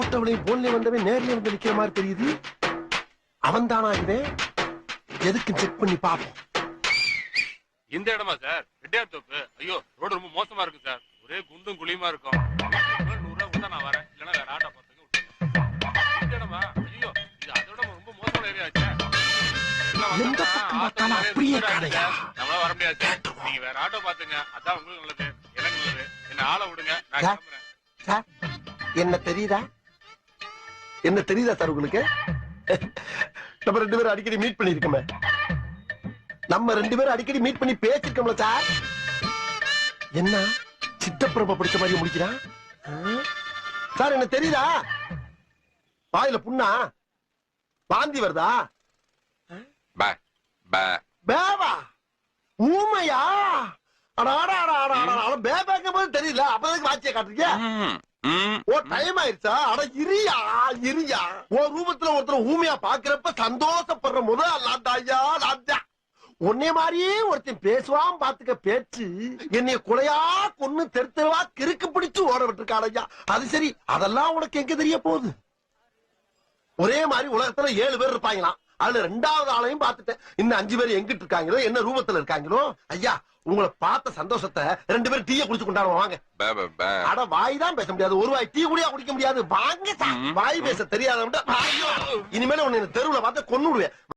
போட்டவளையும் போன்ல வந்தவன் நேர்ல வந்து நிக்கிற மாதிரி தெரியுது. அவன் தானா இவன்? எதுக்கு செக் பண்ணி பாப்போம். இந்த இடமா சார்? ரெட்டியார் தோப்பு. ஐயோ, ரோடு ரொம்ப மோசமா இருக்கு சார். ஒரே குண்டும் குழியுமா இருக்கும். 100 ரூபா கொடுத்தா நான் வரேன், இல்லைன்னா வேற ஆட்டோ பார்த்துங்க விட்டுருங்க. இந்த இடமா? ஐயோ, இது அதோட ரொம்ப மோசமான ஏரியா ஆச்சு. எந்த பக்கம் பார்த்தாலும் அப்படியே காணையா? நம்மளால வர முடியாது சார். நீங்க வேற ஆட்டோ பாத்துங்க, அதான் உங்களுக்கு நல்லது, எனக்கு நல்லது. என்ன ஆளை விடுங்க, நான் கிளம்புறேன். சார், என்ன தெரியுதா? என்ன தெரியுதா சார் உங்களுக்கு? நம்ம 2 பேரும் அடிக்கடி மீட் பண்ணிருக்கோமே. நம்ம 2 பேரும் அடிக்கடி மீட் பண்ணி பேசிருக்கோம்ல சார். என்ன சித்தப்பிரப படிச்ச மாதிரி முடிக்கிறான் சார்? என்ன தெரியுதா? வாயில புண்ணா? வாந்தி வருதா? பேவா? ஊமையா? பேபாக்கும் போது தெரியல, அப்பதான் வாட்சிய காட்டுறீங்க. ஓ, டைம் ஆயிருச்சா? அட இரியா இரியா. ஓ ரூபத்துல ஒருத்தர் ஊமையா பாக்குறப்ப சந்தோஷப்படுற முதல் லாத்தாயா லாத்தா. உன்னை மாதிரியே ஒருத்தன் பேசுவான் பாத்துக்க பேச்சு. என்னைய கொலையா கொன்னு தெருத்தவா கிறுக்கு பிடிச்சு ஓட விட்டுருக்காடையா. அது சரி, அதெல்லாம் உனக்கு எங்க தெரிய போகுது? ஒரே மாதிரி உலகத்துல 7 பேர் இருப்பாங்களாம். அதுல 2வது ஆளையும் பாத்துட்டேன். இன்னும் 5 பேர் எங்கிட்டு இருக்காங்களோ, என்ன ரூபத்துல இருக்காங்களோ. ஐயா, உங்களை பார்த்த சந்தோஷத்தை 2 பேரும் டீயை குடிச்சு கொண்டாடுவோம் வாங்க. அட வாய் தான் பேச முடியாது, ஒரு வாய் டீ குடியா குடிக்க முடியாது. வாங்க, வாய் பேச தெரியாத இனிமேல உன்னை தெருவுல பார்த்து கொன்னுடுவேன்.